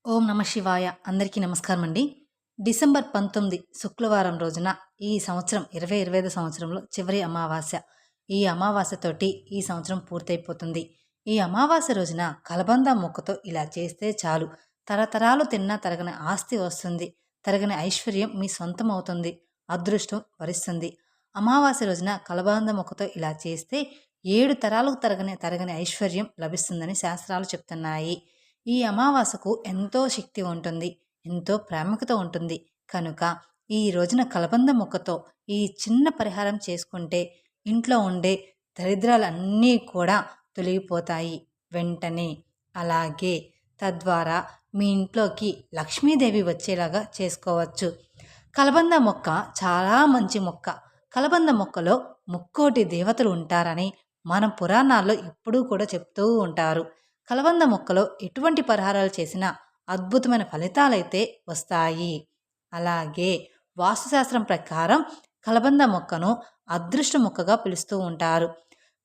ఓం నమ శివాయ. అందరికీ నమస్కారం అండి. డిసెంబర్ 19 శుక్రవారం రోజున ఈ సంవత్సరం 2025 సంవత్సరంలో చివరి అమావాస్య. ఈ అమావాస్యతోటి ఈ సంవత్సరం పూర్తయిపోతుంది. ఈ అమావాస్య రోజున కలబంద మొక్కతో ఇలా చేస్తే చాలు, తరతరాలు తిన్నా తరగని ఆస్తి వస్తుంది, తరగని ఐశ్వర్యం మీ సొంతం అవుతుంది, అదృష్టం వరిస్తుంది. అమావాస్య రోజున కలబంద మొక్కతో ఇలా చేస్తే 7 తరాలకు తరగని ఐశ్వర్యం లభిస్తుందని శాస్త్రాలు చెప్తున్నాయి. ఈ అమావాస్యకు ఎంతో శక్తి ఉంటుంది, ఎంతో ప్రాముఖ్యత ఉంటుంది. కనుక ఈ రోజున కలబంద మొక్కతో ఈ చిన్న పరిహారం చేసుకుంటే ఇంట్లో ఉండే దరిద్రాలన్నీ కూడా తొలగిపోతాయి వెంటనే. అలాగే తద్వారా మీ ఇంట్లోకి లక్ష్మీదేవి వచ్చేలాగా చేసుకోవచ్చు. కలబంద మొక్క చాలా మంచి మొక్క. కలబంద మొక్కలో ముక్కోటి దేవతలు ఉంటారని మన పురాణాల్లో ఎప్పుడూ కూడా చెప్తూ ఉంటారు. కలబంద మొక్కలో ఎటువంటి పరిహారాలు చేసినా అద్భుతమైన ఫలితాలైతే వస్తాయి. అలాగే వాస్తుశాస్త్రం ప్రకారం కలబంద మొక్కను అదృష్ట మొక్కగా పిలుస్తూ ఉంటారు.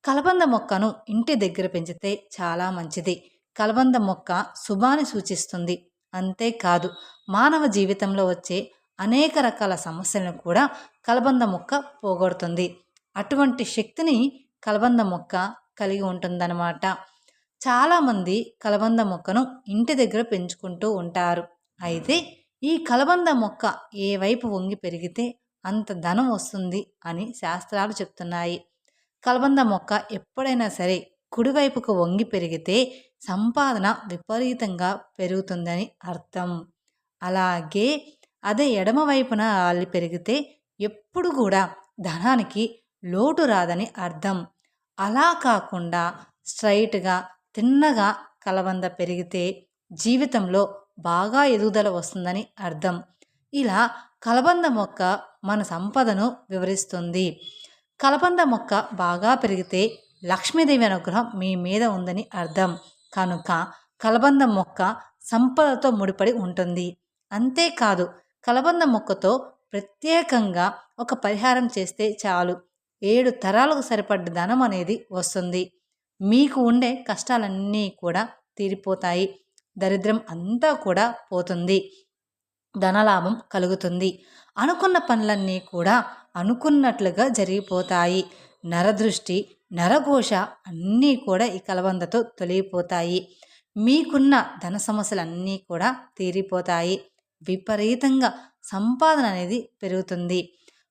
కలబంద మొక్కను ఇంటి దగ్గర పెంచితే చాలా మంచిది. కలబంద మొక్క శుభాన్ని సూచిస్తుంది. అంతేకాదు, మానవ జీవితంలో వచ్చే అనేక రకాల సమస్యలను కూడా కలబంద మొక్క పోగొడుతుంది. అటువంటి శక్తిని కలబంద మొక్క కలిగి ఉంటుందన్నమాట. చాలామంది కలబంద మొక్కను ఇంటి దగ్గర పెంచుకుంటూ ఉంటారు. అయితే ఈ కలబంద మొక్క ఏ వైపు వంగి పెరిగితే అంత ధనం వస్తుంది అని శాస్త్రాలు చెప్తున్నాయి. కలబంద మొక్క ఎప్పుడైనా సరే కుడివైపుకు వంగి పెరిగితే సంపాదన విపరీతంగా పెరుగుతుందని అర్థం. అలాగే అదే ఎడమ వైపున అల్లి పెరిగితే ఎప్పుడు కూడా ధనానికి లోటు రాదని అర్థం. అలా కాకుండా స్ట్రైట్గా తిన్నగా కలబంద పెరిగితే జీవితంలో బాగా ఎదుగుదల వస్తుందని అర్థం. ఇలా కలబంద మొక్క మన సంపదను వివరిస్తుంది. కలబంద మొక్క బాగా పెరిగితే లక్ష్మీదేవి అనుగ్రహం మీ మీద ఉందని అర్థం. కనుక కలబంద మొక్క సంపదతో ముడిపడి ఉంటుంది. అంతేకాదు, కలబంద మొక్కతో ప్రత్యేకంగా ఒక పరిహారం చేస్తే చాలు, 7 తరాలకు సరిపడ్డ ధనం అనేది వస్తుంది. మీకు ఉండే కష్టాలన్నీ కూడా తీరిపోతాయి. దరిద్రం అంతా కూడా పోతుంది. ధనలాభం కలుగుతుంది. అనుకున్న పనులన్నీ కూడా అనుకున్నట్లుగా జరిగిపోతాయి. నరదృష్టి, నరఘోష అన్నీ కూడా ఈ కలబందతో తొలగిపోతాయి. మీకున్న ధన సమస్యలన్నీ కూడా తీరిపోతాయి. విపరీతంగా సంపాదన అనేది పెరుగుతుంది.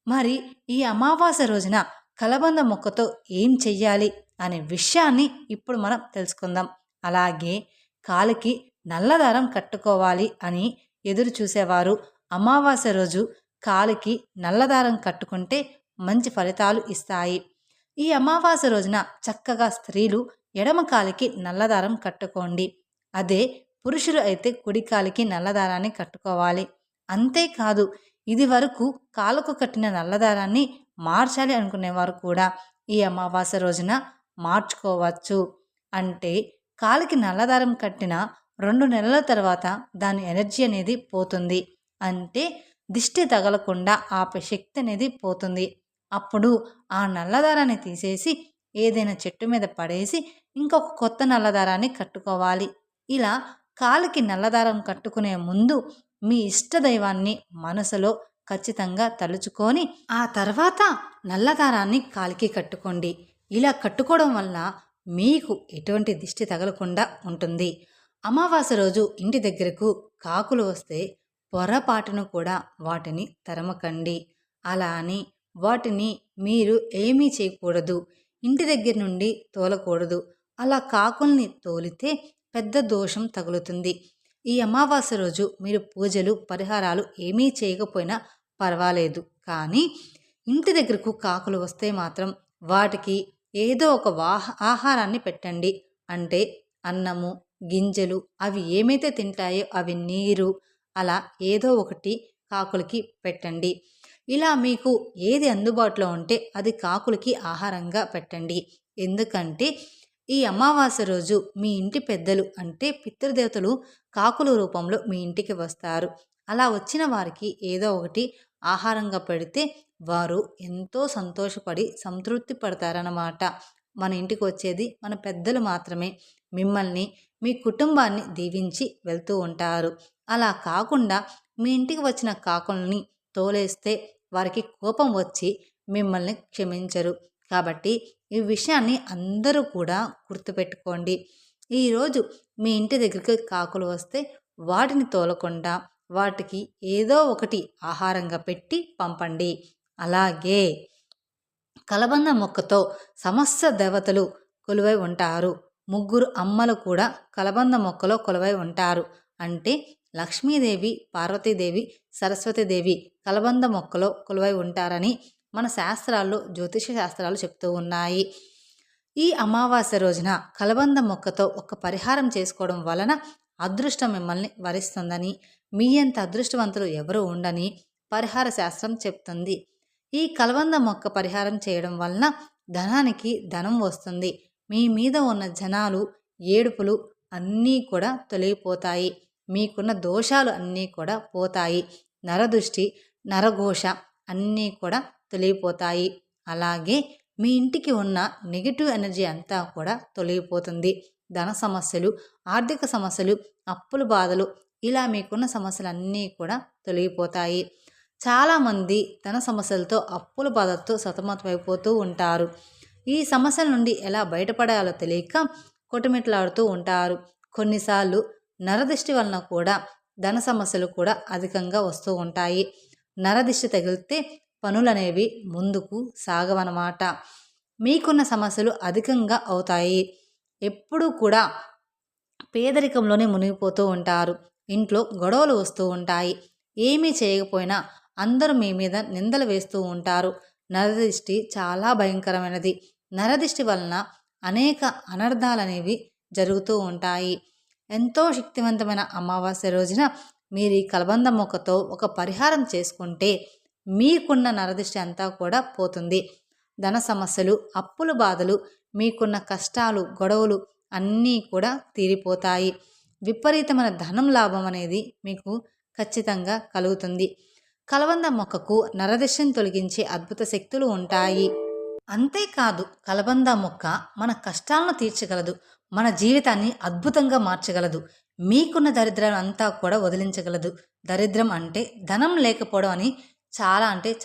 మరి ఈ అమావాస్య రోజున కలబంద మొక్కతో ఏం చెయ్యాలి అనే విషయాన్ని ఇప్పుడు మనం తెలుసుకుందాం. అలాగే కాలికి నల్లదారం కట్టుకోవాలి అని ఎదురు చూసేవారు అమావాస్య రోజు కాలికి నల్లదారం కట్టుకుంటే మంచి ఫలితాలు ఇస్తాయి. ఈ అమావాస్య రోజున చక్కగా స్త్రీలు ఎడమ కాలికి నల్లదారం కట్టుకోండి. అదే పురుషులు అయితే కుడి కాలికి నల్లదారాన్ని కట్టుకోవాలి. అంతేకాదు, ఇది వరకు కాలుకు కట్టిన నల్లదారాన్ని మార్చాలి అనుకునేవారు కూడా ఈ అమావాస్య రోజున మార్చుకోవచ్చు. అంటే కాలికి నల్లదారం కట్టిన 2 నెలల తర్వాత దాని ఎనర్జీ అనేది పోతుంది. అంటే దిష్టి తగలకుండా ఆపే శక్తి అనేది పోతుంది. అప్పుడు ఆ నల్లదారాన్ని తీసేసి ఏదైనా చెట్టు మీద పడేసి ఇంకొక కొత్త నల్లదారాన్ని కట్టుకోవాలి. ఇలా కాలికి నల్లదారం కట్టుకునే ముందు మీ ఇష్టదైవాన్ని మనసులో ఖచ్చితంగా తలుచుకొని ఆ తర్వాత నల్లదారాన్ని కాలికి కట్టుకోండి. ఇలా కట్టుకోవడం వల్ల మీకు ఎటువంటి దిష్టి తగలకుండా ఉంటుంది. అమావాస్య రోజు ఇంటి దగ్గరకు కాకులు వస్తే పొరపాటును కూడా వాటిని తరమకండి. అలా అని వాటిని మీరు ఏమీ చేయకూడదు. ఇంటి దగ్గర నుండి తోలకూడదు. అలా కాకుల్ని తోలితే పెద్ద దోషం తగులుతుంది. ఈ అమావాస్య రోజు మీరు పూజలు పరిహారాలు ఏమీ చేయకపోయినా పర్వాలేదు. కానీ ఇంటి దగ్గరకు కాకులు వస్తే మాత్రం వాటికి ఏదో ఒక ఆహారాన్ని పెట్టండి. అంటే అన్నము, గింజలు, అవి ఏమైతే తింటాయో అవి నీరు, అలా ఏదో ఒకటి కాకులకి పెట్టండి. ఇలా మీకు ఏది అందుబాటులో ఉంటే అది కాకులకి ఆహారంగా పెట్టండి. ఎందుకంటే ఈ అమావాస్య రోజు మీ ఇంటి పెద్దలు అంటే పితృదేవతలు కాకుల రూపంలో మీ ఇంటికి వస్తారు. అలా వచ్చిన వారికి ఏదో ఒకటి ఆహారంగా పెడితే వారు ఎంతో సంతోషపడి సంతృప్తి పడతారన్నమాట. మన ఇంటికి వచ్చేది మన పెద్దలు మాత్రమే. మిమ్మల్ని మీ కుటుంబాన్ని దీవించి వెళ్తూ ఉంటారు. అలా కాకుండా మీ ఇంటికి వచ్చిన కాకుల్ని తోలేస్తే వారికి కోపం వచ్చి మిమ్మల్ని క్షమించరు. కాబట్టి ఈ విషయాన్ని అందరూ కూడా గుర్తుపెట్టుకోండి. ఈరోజు మీ ఇంటి దగ్గరికి కాకులు వస్తే వాటిని తోలకుండా వాటికి ఏదో ఒకటి ఆహారంగా పెట్టి పంపండి. అలాగే కలబంద మొక్కతో సమస్త దేవతలు కొలువై ఉంటారు. ముగ్గురు అమ్మలు కూడా కలబంద మొక్కలో కొలువై ఉంటారు. అంటే లక్ష్మీదేవి, పార్వతీదేవి, సరస్వతీదేవి కలబంద మొక్కలో కొలువై ఉంటారని మన శాస్త్రాల్లో, జ్యోతిష శాస్త్రాలు చెప్తూ ఉన్నాయి. ఈ అమావాస్య రోజున కలబంద మొక్కతో ఒక పరిహారం చేసుకోవడం వలన అదృష్టం మిమ్మల్ని వరిస్తుందని, మీ అంత అదృష్టవంతులు ఎవరు ఉండని పరిహార శాస్త్రం చెప్తుంది. ఈ కలబంద మొక్క పరిహారం చేయడం వలన ధనానికి ధనం వస్తుంది. మీ మీద ఉన్న జనాలు, ఏడుపులు అన్నీ కూడా తొలగిపోతాయి. మీకున్న దోషాలు అన్నీ కూడా పోతాయి. నరదృష్టి, నరఘోష అన్నీ కూడా తొలగిపోతాయి. అలాగే మీ ఇంటికి ఉన్న నెగిటివ్ ఎనర్జీ అంతా కూడా తొలగిపోతుంది. ధన సమస్యలు, ఆర్థిక సమస్యలు, అప్పుల బాధలు ఇలా మీకున్న సమస్యలన్నీ కూడా తొలగిపోతాయి. చాలామంది ధన సమస్యలతో, అప్పుల బాధతో సతమతమైపోతూ ఉంటారు. ఈ సమస్యల నుండి ఎలా బయటపడాలో తెలియక కొట్టుమిట్లాడుతూ ఉంటారు. కొన్నిసార్లు నరదిష్టి వలన కూడా ధన సమస్యలు కూడా అధికంగా వస్తూ ఉంటాయి. నరదిష్టి తగిలితే పనులనేవి ముందుకు సాగవన్నమాట. మీకున్న సమస్యలు అధికంగా అవుతాయి. ఎప్పుడూ కూడా పేదరికంలోనే మునిగిపోతూ ఉంటారు. ఇంట్లో గొడవలు వస్తూ ఉంటాయి. ఏమీ చేయకపోయినా అందరూ మీ మీద నిందలు వేస్తూ ఉంటారు. నరదిష్టి చాలా భయంకరమైనది. నరదిష్టి వలన అనేక అనర్థాలనేవి జరుగుతూ ఉంటాయి. ఎంతో శక్తివంతమైన అమావాస్య రోజున మీరు ఈ కలబంద మొక్కతో ఒక పరిహారం చేసుకుంటే మీకున్న నరదిష్టి అంతా కూడా పోతుంది. ధన సమస్యలు, అప్పుల బాధలు, మీకున్న కష్టాలు, గొడవలు అన్నీ కూడా తీరిపోతాయి. విపరీతమైన ధనం లాభం అనేది మీకు ఖచ్చితంగా కలుగుతుంది. కలబంద మొక్కకు నరదిష్టిని తొలగించే అద్భుత శక్తులు ఉంటాయి. అంతేకాదు కలబంద మొక్క మన కష్టాలను తీర్చగలదు. మన జీవితాన్ని అద్భుతంగా మార్చగలదు. మీకున్న దరిద్రాన్ని అంతా కూడా వదిలించగలదు. దరిద్రం అంటే ధనం లేకపోవడం అని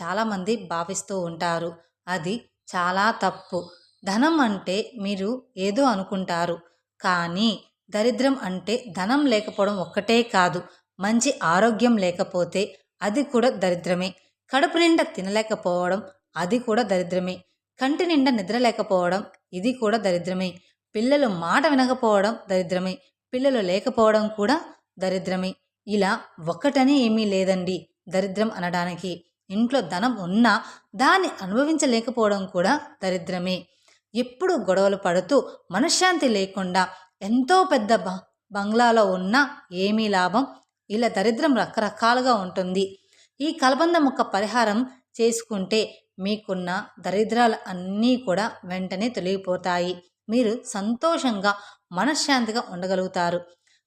చాలామంది భావిస్తూ ఉంటారు. అది చాలా తప్పు. ధనం అంటే మీరు ఏదో అనుకుంటారు. కానీ దరిద్రం అంటే ధనం లేకపోవడం ఒక్కటే కాదు, మంచి ఆరోగ్యం లేకపోతే అది కూడా దరిద్రమే. కడుపు నిండా తినలేకపోవడం అది కూడా దరిద్రమే. కంటి నిండా నిద్ర లేకపోవడం ఇది కూడా దరిద్రమే. పిల్లలు మాట వినకపోవడం దరిద్రమే. పిల్లలు లేకపోవడం కూడా దరిద్రమే. ఇలా ఒక్కటని ఏమీ లేదండి దరిద్రం అనడానికి. ఇంట్లో ధనం ఉన్నా దాన్ని అనుభవించలేకపోవడం కూడా దరిద్రమే. ఎప్పుడు గొడవలు పడుతూ మనశ్శాంతి లేకుండా ఎంతో పెద్ద బంగ్లాలో ఉన్నా ఏమీ లాభం. ఇలా దరిద్రం రకరకాలుగా ఉంటుంది. ఈ కలబంద మొక్క పరిహారం చేసుకుంటే మీకున్న దరిద్రాలు అన్నీ కూడా వెంటనే తొలగిపోతాయి. మీరు సంతోషంగా మనశ్శాంతిగా ఉండగలుగుతారు.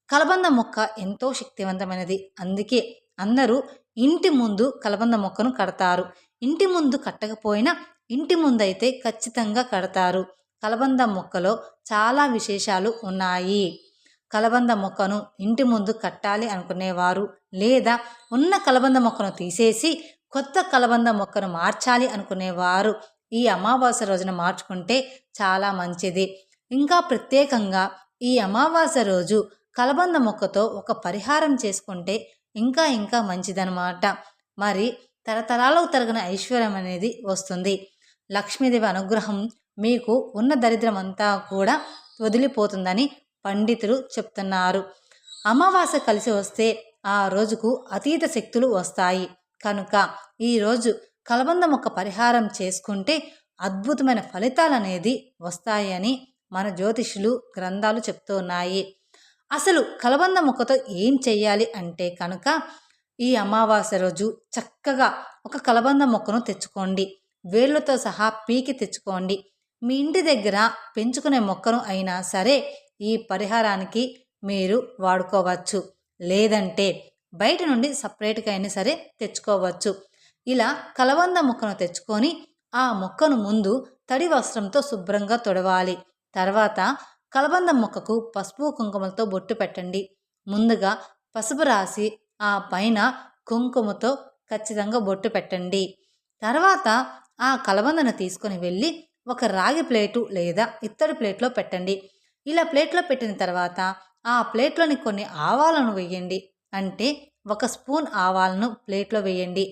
కలబంద మొక్క ఎంతో శక్తివంతమైనది. అందుకే అందరూ ఇంటి ముందు కలబంద మొక్కను కడతారు. ఇంటి ముందు కట్టకపోయినా ఇంటి ముందైతే ఖచ్చితంగా కడతారు. కలబంద మొక్కలో చాలా విశేషాలు ఉన్నాయి. కలబంద మొక్కను ఇంటి ముందు కట్టాలి అనుకునేవారు, లేదా ఉన్న కలబంద మొక్కను తీసేసి కొత్త కలబంద మొక్కను మార్చాలి అనుకునేవారు ఈ అమావాస్య రోజున మార్చుకుంటే చాలా మంచిది. ఇంకా ప్రత్యేకంగా ఈ అమావాస్య రోజు కలబంద మొక్కతో ఒక పరిహారం చేసుకుంటే ఇంకా మంచిదనమాట. మరి తరతరాలకు తరగని ఐశ్వర్యం అనేది వస్తుంది. లక్ష్మీదేవి అనుగ్రహం మీకు ఉన్న దరిద్రం అంతా కూడా వదిలిపోతుందని పండితులు చెప్తున్నారు. అమావాస్య కలిసి వస్తే ఆ రోజుకు అతీత శక్తులు వస్తాయి. కనుక ఈరోజు కలబంద మొక్క పరిహారం చేసుకుంటే అద్భుతమైన ఫలితాలు అనేది వస్తాయని మన జ్యోతిషులు గ్రంథాలు చెప్తున్నాయి. అసలు కలబంద మొక్కతో ఏం చెయ్యాలి అంటే కనుక ఈ అమావాస్య రోజు చక్కగా ఒక కలబంద మొక్కను తెచ్చుకోండి. వేళ్ళతో సహా పీకి తెచ్చుకోండి. మీ ఇంటి దగ్గర పెంచుకునే మొక్కను అయినా సరే ఈ పరిహారానికి మీరు వాడుకోవచ్చు. లేదంటే బయట నుండి సపరేట్గా అయినా సరే తెచ్చుకోవచ్చు. ఇలా కలబంద మొక్కను తెచ్చుకొని ఆ మొక్కను ముందు తడి వస్త్రంతో శుభ్రంగా తొడవాలి. తర్వాత కలబంద మొక్కకు పసుపు కుంకుమలతో బొట్టు పెట్టండి. ముందుగా పసుపు రాసి ఆ పైన కుంకుమతో ఖచ్చితంగా బొట్టు పెట్టండి. తర్వాత ఆ కలబందను తీసుకొని వెళ్ళి ఒక రాగి ప్లేటు లేదా ఇత్తడి ప్లేట్లో పెట్టండి. ఇలా ప్లేట్లో పెట్టిన తర్వాత ఆ ప్లేట్లోని కొన్ని ఆవాలను వేయండి. అంటే 1 స్పూన్ ఆవాలను ప్లేట్లో వేయండి.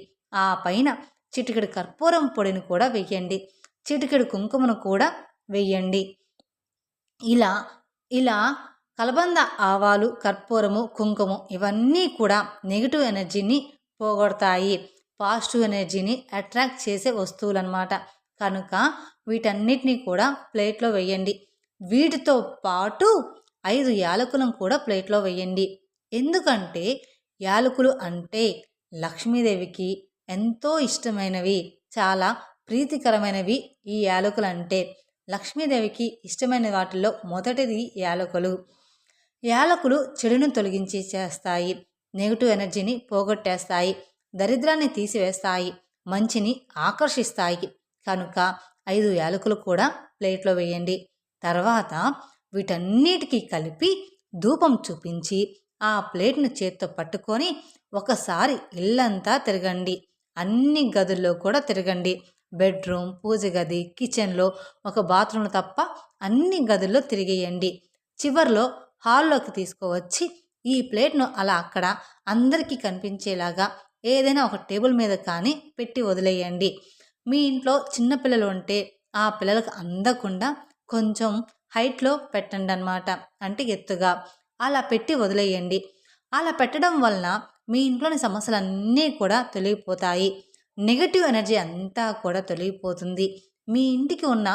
ఆ పైన చిటికెడు కర్పూరం పొడిని కూడా వేయండి. చిటికెడు కుంకుమను కూడా వేయండి. ఇలా ఇలా కలబంద ఆవాలు, కర్పూరము, కుంకుమ ఇవన్నీ కూడా నెగిటివ్ ఎనర్జీని పోగొడతాయి. పాజిటివ్ ఎనర్జీని అట్రాక్ట్ చేసే వస్తువులన్నమాట. కనుక వీటన్నిటినీ కూడా ప్లేట్లో వేయండి. వీటితో పాటు 5 యాలకులను కూడా ప్లేట్లో వేయండి. ఎందుకంటే యాలకులు అంటే లక్ష్మీదేవికి ఎంతో ఇష్టమైనవి, చాలా ప్రీతికరమైనవి. ఈ యాలకులు అంటే లక్ష్మీదేవికి ఇష్టమైన వాటిల్లో మొదటిది యాలకులు. యాలకులు చెడును తొలగించి చేస్తాయి, నెగిటివ్ ఎనర్జీని పోగొట్టేస్తాయి, దరిద్రాన్ని తీసివేస్తాయి, మంచిని ఆకర్షిస్తాయి. కనుక 5 యాలకులు కూడా ప్లేట్లో వేయండి. తర్వాత వీటన్నిటికీ కలిపి ధూపం చూపించి ఆ ప్లేట్ను చేత్తో పట్టుకొని ఒకసారి ఇల్లంతా తిరగండి. అన్ని గదుల్లో కూడా తిరగండి. బెడ్రూమ్, పూజ గది, కిచెన్లో, ఒక బాత్రూమ్ తప్ప అన్ని గదుల్లో తిరిగేయండి. చివర్లో హాల్లోకి తీసుకువచ్చి ఈ ప్లేట్ను అలా అక్కడ అందరికీ కనిపించేలాగా ఏదైనా ఒక టేబుల్ మీద కానీ పెట్టి వదిలేయండి. మీ ఇంట్లో చిన్నపిల్లలు ఉంటే ఆ పిల్లలకు అందకుండా కొంచెం హైట్లో పెట్టండి అన్నమాట. అంటే ఎత్తుగా అలా పెట్టి వదిలేయండి. అలా పెట్టడం వలన మీ ఇంట్లోని సమస్యలన్నీ కూడా తొలగిపోతాయి. నెగటివ్ ఎనర్జీ అంతా కూడా తొలగిపోతుంది. మీ ఇంటికి ఉన్న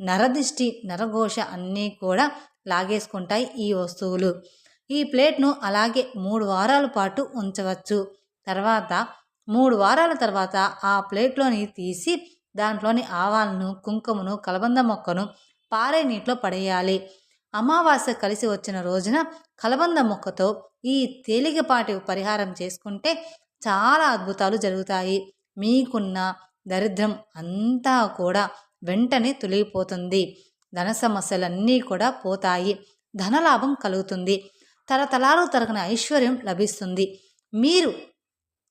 నరదిష్టి, నరఘోష అన్నీ కూడా లాగేసుకుంటాయి ఈ వస్తువులు. ఈ ప్లేట్ను అలాగే 3 వారాల పాటు ఉంచవచ్చు. తర్వాత 3 వారాల తర్వాత ఆ ప్లేట్లోని తీసి దాంట్లోని ఆవాలను, కుంకుమను, కలబంద మొక్కను పారే నీటిలో పడేయాలి. అమావాస్య కలిసి వచ్చిన రోజున కలబంద మొక్కతో ఈ తేలికపాటి పరిహారం చేసుకుంటే చాలా అద్భుతాలు జరుగుతాయి. మీకున్న దరిద్రం అంతా కూడా వెంటనే తొలగిపోతుంది. ధన సమస్యలన్నీ కూడా పోతాయి. ధనలాభం కలుగుతుంది. తరతరాలు తరగని ఐశ్వర్యం లభిస్తుంది. మీరు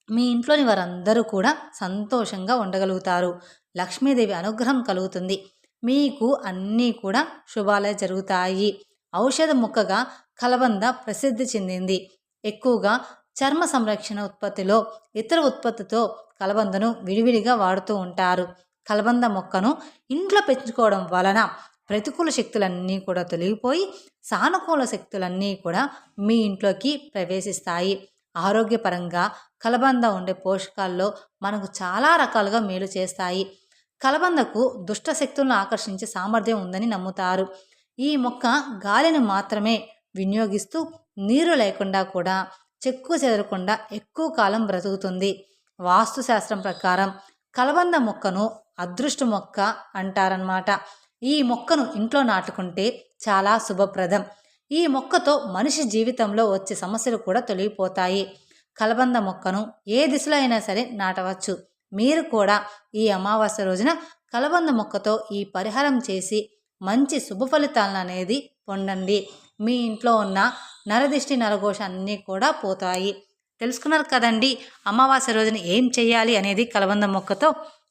మీ ఇంట్లోని వారందరూ కూడా సంతోషంగా ఉండగలుగుతారు. లక్ష్మీదేవి అనుగ్రహం కలుగుతుంది. మీకు అన్నీ కూడా శుభాలే జరుగుతాయి. ఔషధ మొక్కగా కలబంద ప్రసిద్ధి చెందింది. ఎక్కువగా చర్మ సంరక్షణ ఉత్పత్తిలో ఇతర ఉత్పత్తితో కలబందను విడివిడిగా వాడుతూ ఉంటారు. కలబంద మొక్కను ఇంట్లో పెంచుకోవడం వలన ప్రతికూల శక్తులన్నీ కూడా తొలగిపోయి సానుకూల శక్తులన్నీ కూడా మీ ఇంట్లోకి ప్రవేశిస్తాయి. ఆరోగ్యపరంగా కలబంద ఉండే పోషకాల్లో మనకు చాలా రకాలుగా మేలు చేస్తాయి. కలబందకు దుష్ట శక్తులను ఆకర్షించే సామర్థ్యం ఉందని నమ్ముతారు. ఈ మొక్క గాలిని మాత్రమే వినియోగిస్తూ నీరు లేకుండా కూడా చెక్కు చెదరకుండా ఎక్కువ కాలం బ్రతుకుతుంది. వాస్తుశాస్త్రం ప్రకారం కలబంద మొక్కను అదృష్ట మొక్క అంటారన్నమాట. ఈ మొక్కను ఇంట్లో నాటుకుంటే చాలా శుభప్రదం. ఈ మొక్కతో మనిషి జీవితంలో వచ్చే సమస్యలు కూడా తొలగిపోతాయి. కలబంద మొక్కను ఏ దిశలో అయినా సరే నాటవచ్చు. మీరు కూడా ఈ అమావాస్య రోజున కలబంద మొక్కతో ఈ పరిహారం చేసి మంచి శుభ ఫలితాలను అనేది పొందండి. మీ ఇంట్లో ఉన్న నరదిష్టి, నరఘోష అన్నీ కూడా పోతాయి. తెలుసుకున్నారు కదండి అమావాస్య రోజున ఏం చేయాలి అనేది కలబంద మొక్కతో.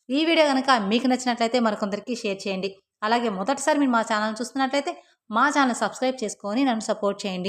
ఈ వీడియో కనుక మీకు నచ్చినట్లయితే మరికొందరికి షేర్ చేయండి. అలాగే మొదటిసారి మీరు మా ఛానల్ చూస్తున్నట్లయితే మా ఛానల్ సబ్స్క్రైబ్ చేసుకొని నన్ను సపోర్ట్ చేయండి.